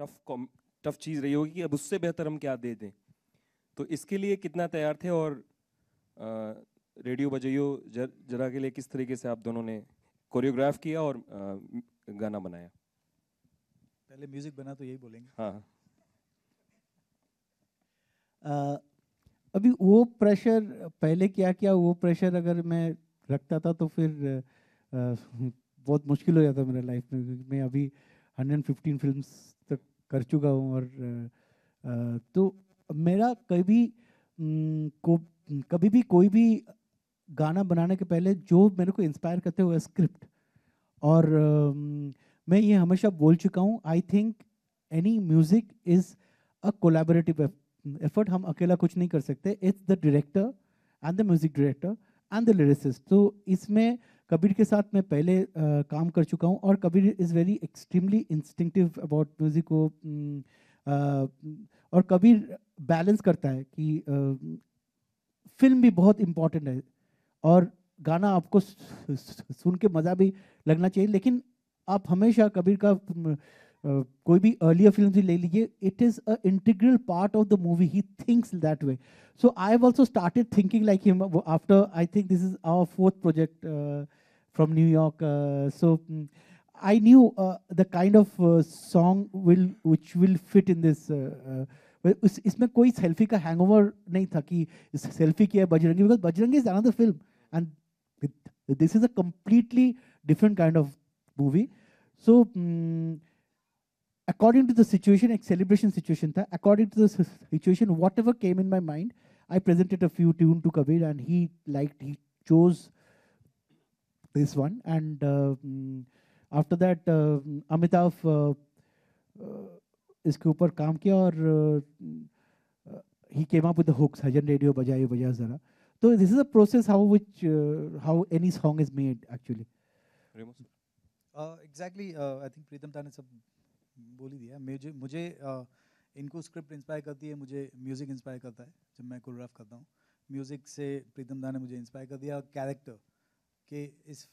Tough चीज़ रही होगी कि अब उससे बेहतर हम क्या दे दें, तो इसके लिए कितना तैयार थे, और रेडियो बजाइयो जरा के लिए किस तरीके से आप दोनों ने कोरियोग्राफ किया और गाना बनाया? पहले म्यूजिक बना तो यही बोलेंगे। हाँ। अभी वो प्रेशर पहले क्या किया, वो प्रेशर अगर मैं रखता था तो फिर बहुत मुश्किल हो जाता मेरा लाइफ में, क्योंकि मैं अभी 115 फिल्म्स तक कर चुका हूँ। और तो मेरा कभी भी कोई भी गाना बनाने के पहले जो मेरे को इंस्पायर करते हुए स्क्रिप्ट, और मैं ये हमेशा बोल चुका हूँ, I think any music is a collaborative effort. हम अकेला कुछ नहीं कर सकते, it's the director and the music director and the lyricist. तो इसमें कबीर के साथ मैं पहले काम कर चुका हूँ, और Kabir is very extremely instinctive about music को, और कबीर बैलेंस करता है कि फिल्म भी बहुत इम्पॉर्टेंट है, और गाना आपको सुन के मज़ा भी लगना चाहिए, लेकिन आप हमेशा कबीर का कोई भी अर्लियर फिल्म से ले लीजिए, it is a integral part of the movie, he thinks that way. So I have also started thinking like him after, I think this is our 4th project from New York. So I knew the kind of song which will fit in this. इसमें कोई selfie का hangover नहीं था कि selfie किया है Bajrangi, because Bajrangi is another film and this is a completely different kind of movie. So according to the situation, एक celebration situation था, according to the situation, whatever came in my mind, I presented a few tune to Kabir, and he chose this one. And after that Amitabh इसके ऊपर काम किया, और he came up with the hooks, Hajan Radio बजाइयो बजा जरा. So this is a process how any song is made actually. Exactly. I think प्रीतम दा ने सब बोल ही दिया। मुझे इनको स्क्रिप्ट इंस्पायर करती है, मुझे म्यूजिक इंस्पायर करता है जब मैं कोरियोग्राफ करता हूँ। म्यूजिक से प्रीतम दा ने मुझे इंस्पायर कर दिया, कैरेक्टर कि इस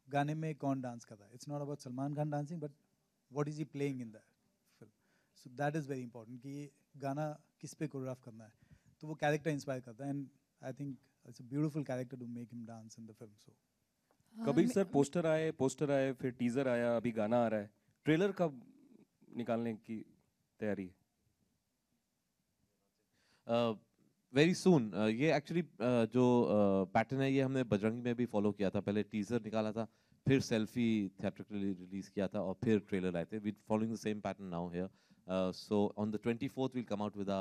गाने में कौन डांस कर रहा है। It's not about Salman Khan dancing, but what is he playing in that film. So that is very important कि ये गाना किस पे कोरियोग्राफ करना है, तो वो कैरेक्टर इंस्पायर करता है। And I think it's a beautiful character to make him dance in the film. So Kabir sir, poster आए, फिर टीजर आया, अभी गाना आ रहा है, ट्रेलर कब निकालने की तैयारी है? Very soon. ये एक्चुअली जो पैटर्न है ये हमने बजरंगी में भी फॉलो किया था। पहले टीजर निकाला था, फिर सेल्फी थिएट्रिकली रिलीज किया था, और फिर ट्रेलर आए थे। We following the same pattern now here. So on the 24th will come out with a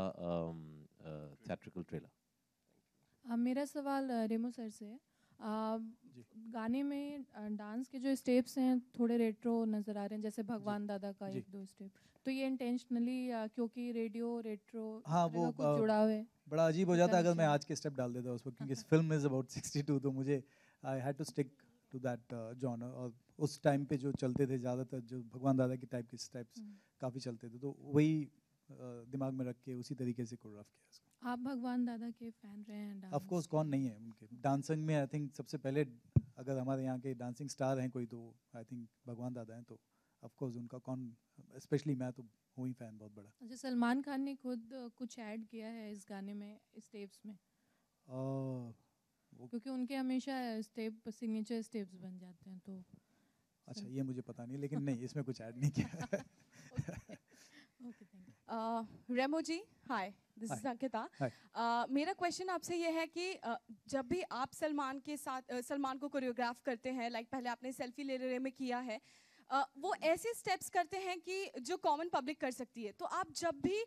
theatrical trailer. मेरा सवाल रेमो सर से है। गाने में डांस के जो स्टेप्स हैं थोड़े रेट्रो नज़र आ रहे हैं, जैसे भगवान दादा का 1-2 स्टेप, तो ये इंटेंशनली क्योंकि रेडियो रेट्रो वो कुछ जुड़ाव है? बड़ा अजीब हो जाता अगर मैं आज के स्टेप डाल देता उस पर, क्योंकि इस फिल्म इज अबाउट 62, तो मुझे I had to stick to that genre. और उस टाइम पे जो चलते थे ज़्यादातर, जो भगवान दादा की टाइप के स्टेप्स काफ़ी चलते थे, तो वही दिमाग में रख के उसी तरीके से कोरियोग्राफ किया इसको। आप भगवान दादा के फैन रहे हैं? ऑफ कोर्स, कौन नहीं है उनके डांसिंग में। आई थिंक सबसे पहले अगर हमारे यहाँ के डांसिंग स्टार हैं कोई, तो आई थिंक भगवान दादा हैं। तो ऑफ कोर्स उनका कौन, स्पेशली मैं तो हूँ ही फैन बहुत बड़ा। अच्छा, सलमान खान ने खुद कुछ ऐड किया है इस गाने में स्टेप्स में? क्योंकि उनके हमेशा स्टेप सिग्नेचर स्टेप्स बन जाते हैं, तो अच्छा ये मुझे पता नहीं, लेकिन नहीं, इसमें कुछ ऐड नहीं किया। रेमो जी, हाय, दिस इज अंकिता। मेरा क्वेश्चन आपसे ये है कि जब भी आप सलमान के साथ सलमान को कोरियोग्राफ करते हैं, लाइक पहले आपने सेल्फी ले रहे में किया है, वो ऐसे स्टेप्स करते हैं कि जो कॉमन पब्लिक कर सकती है, तो आप जब भी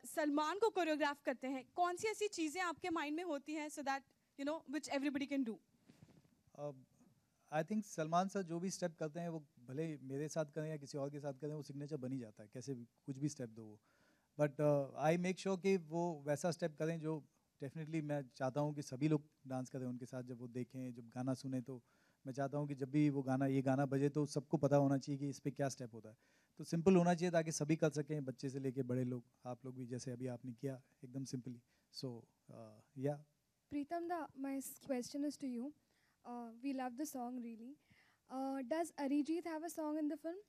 सलमान को कोरियोग्राफ करते हैं, कौन सी ऐसी चीज़ें आपके माइंड में होती हैं so that you know which everybody can do? I think Salman sir जो भी स्टेप करते हैं, वो भले मेरे साथ करें या किसी और के साथ करें, वो सिग्नेचर बन ही जाता है, कैसे भी कुछ भी स्टेप दो वो। बट आई मेक श्योर कि वो वैसा स्टेप करें जो डेफिनेटली मैं चाहता हूँ कि सभी लोग डांस करें उनके साथ। जब वो देखें, जब गाना सुने, तो मैं चाहता हूँ कि जब भी वो ये गाना बजे, तो सबको पता होना चाहिए कि इस पर क्या स्टेप होता है। तो सिंपल होना चाहिए ताकि सभी कर सकें, बच्चे से लेके बड़े लोग, आप लोग भी, जैसे अभी आपने किया एकदम सिंपली। सो या Pritam da, my question is to you. We love the song really. Does Arijit have a song in the film?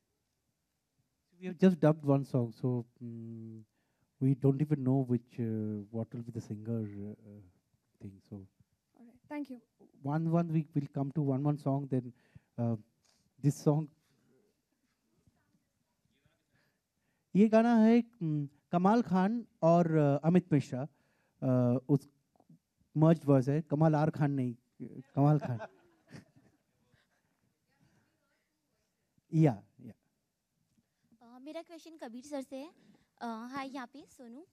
We have just dubbed one song, so we don't even know which what will be the singer thing. So, All right. Thank you. one week we'll come to one song. Then this song. ये गाना है कमाल खान और अमित मिश्रा, उस मर्ज verse है, कमाल are Khan नहीं, कमाल खान. या मेरा क्वेश्चन कबीर सर से है. हाय, यहाँ पे सोनू.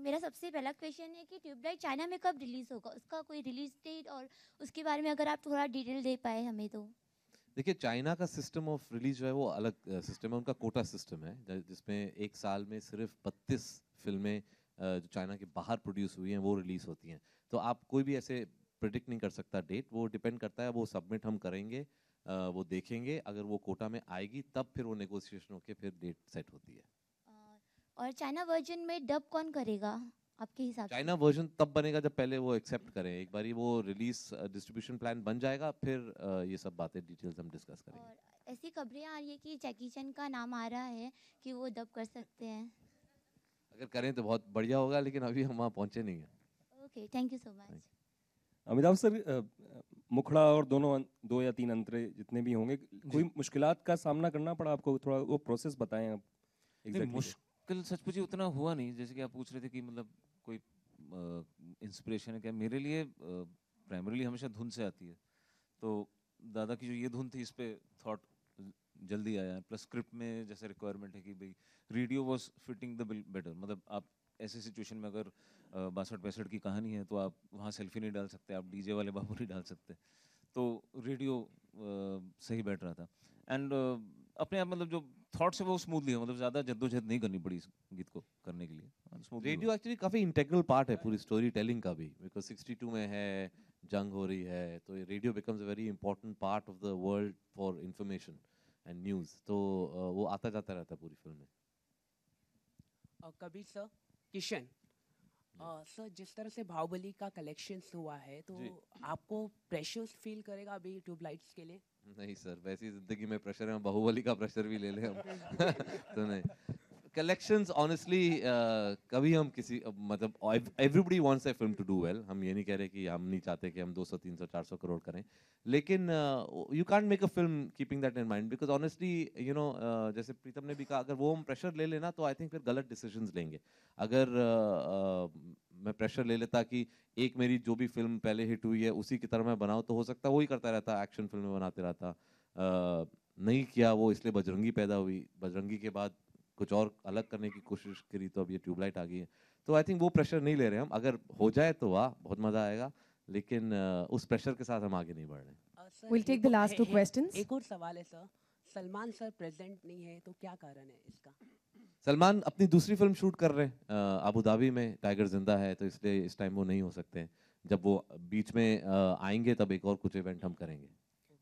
मेरा सबसे पहला क्वेश्चन है कि ट्यूबलाइट चाइना में कब रिलीज होगा, उसका कोई रिलीज डेट और उसके बारे में अगर आप थोड़ा डिटेल दे पाए हमें तो. देखिए, चाइना का सिस्टम ऑफ रिलीज जो है वो अलग सिस्टम है. उनका कोटा सिस्टम है जिसमें एक साल में सिर्फ 32 फिल्में जो चाइना के बाहर प्रोड्यूस हुई हैं वो रिलीज होती हैं. तो आप कोई भी ऐसे प्रिडिक्ट नहीं कर सकता डेट. वो डिपेंड करता है, वो सबमिट हम करेंगे, वो देखेंगे, अगर वो कोटा में आएगी तब फिर वो नेगोशिएशन होके फिर डेट सेट होती है. और चाइना वर्जन में डब कौन करेगा आपके हिसाब से? चाइना वर्जन तब बनेगा जब पहले वो एक्सेप्ट करें. एक बारी वो रिलीज डिस्ट्रीब्यूशन प्लान बन जाएगा, फिर ये सब बातें डिटेल्स हम डिस्कस करेंगे. और ऐसी खबरें आ रही है कि जैकी चैन का नाम आ रहा है कि वो डब कर सकते हैं. अगर करें तो बहुत बढ़िया होगा, लेकिन अभी हम वहाँ पहुँचे नहीं हैं. Okay, thank you so much. Amitabh sir, मुखड़ा और दो या तीन अंतरे जितने भी होंगे, कोई मुश्किलात का सामना करना पड़ा आपको? थोड़ा वो प्रोसेस बताएं आप. मुश्किल सच पूछिए उतना हुआ नहीं. जैसे कि आप पूछ रहे थे कि मतलब कोई इंस्पिरेशन है क्या, मेरे लिए प्राइमरीली हमेशा धुन से आती है. तो दादा की जो ये धुन थी, इस पे थॉट जल्दी आया. प्लस स्क्रिप्ट में जैसे रिक्वायरमेंट है कि भाई radio was fitting the bill better. मतलब आप ऐसे सिचुएशन में अगर 62-65 की कहानी है तो आप वहाँ सेल्फी नहीं डाल सकते, आप डीजे वाले बाबू नहीं डाल सकते. तो रेडियो सही बैठ रहा था. एंड अपने आप मतलब जो थॉट्स है वो स्मूथली है, मतलब ज़्यादा जद्दोजहद नहीं करनी पड़ी इस गीत को करने के लिए. रेडियो एक्चुअली काफ़ी इंटेग्रल पार्ट है पूरी स्टोरी टेलिंग का भी, बिकॉज 62 में है, जंग हो रही है, तो radio becomes a very important part of the world for information and news. तो वो आता जाता रहता है पूरी फिल्म में. कबीर सर, किशन सर, जिस तरह से बाहुबली का कलेक्शन हुआ है तो आपको प्रेशर फील करेगा अभी ट्यूबलाइट्स के लिए? नहीं सर, वैसी जिंदगी में प्रेशर है, बाहुबली का प्रेशर भी ले लें हम. तो नहीं, कलेक्शंस ऑनेस्टली कभी हम किसी मतलब everybody wants a film to do well. हम ये नहीं कह रहे कि हम नहीं चाहते कि हम 200 300 400 करोड़ करें, लेकिन you can't make a film keeping that in mind, because honestly you know जैसे प्रीतम ने भी कहा, अगर वो हम प्रेशर ले लेना तो आई थिंक फिर गलत डिसीजंस लेंगे. अगर मैं प्रेशर ले लेता कि एक मेरी जो भी फिल्म पहले हिट हुई है उसी की तरह मैं बनाऊं, तो हो सकता है वही करता रहता, एक्शन फिल्में बनाते रहता. नहीं किया वो, इसलिए बजरंगी पैदा हुई. बजरंगी के बाद कुछ और अलग करने की कोशिश करी, तो अब ये ट्यूबलाइट आ गई है. तो आई थिंक वो प्रेशर नहीं ले रहे हम. अगर हो जाए तो वाह, बहुत मजा आएगा, लेकिन उस प्रेशर के साथ हम आगे नहीं बढ़ रहे. We'll take the last 2 questions. एक और सवाल है सर, सलमान सर प्रेजेंट नहीं है तो क्या कारण है इसका? सलमान अपनी दूसरी फिल्म शूट कर रहे हैं अबू धाबी में, टाइगर जिंदा है, तो इसलिए इस टाइम वो नहीं हो सकते हैं. जब वो बीच में आएंगे तब एक और कुछ इवेंट हम करेंगे.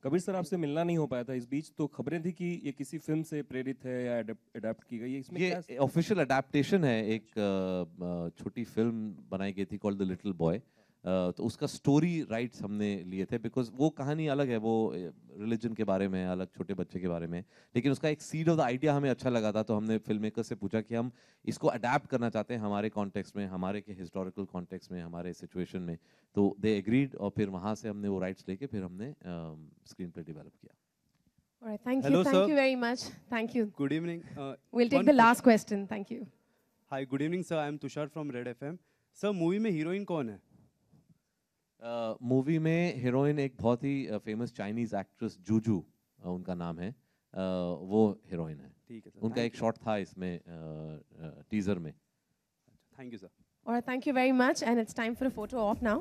कबीर सर, आपसे मिलना नहीं हो पाया था इस बीच, तो खबरें थी कि ये किसी फिल्म से प्रेरित है या अडेप्ट की गई है. इसमें ये ऑफिशियल अडेप्टेशन है. एक छोटी फिल्म बनाई गई थी कॉल्ड द लिटिल बॉय. तो उसका स्टोरी राइट्स हमने लिए थे, बिकॉज वो कहानी अलग है, वो रिलीजन के बारे में है, अलग छोटे बच्चे के बारे में, लेकिन उसका एक सीड ऑफ द आइडिया हमें अच्छा लगा था. तो हमने फिल्म मेकर से पूछा कि हम इसको अडेप्ट करना चाहते हैं हमारे कॉन्टेक्स्ट में, हमारे के हिस्टोरिकल कॉन्टेक्स्ट में, हमारे सिचुएशन में. तो दे एग्रीड, और फिर वहाँ से हमने वो राइट्स लेके फिर हमने स्क्रीन प्ले डेवलप किया. All right, thank Hello, you. Thank sir. you very much. Thank you. Good evening. We'll take the last question. Thank you. Hi, good evening, sir. I am Tushar from Red FM. Sir, movie में heroine कौन है? Movie में heroine एक बहुत ही famous Chinese actress Juju, उनका नाम है, वो हीरोइन है. ठीक है सर. उनका एक शॉट था इसमें टीजर में. Thank you sir. All right, thank you very much. And it's time for a photo op now.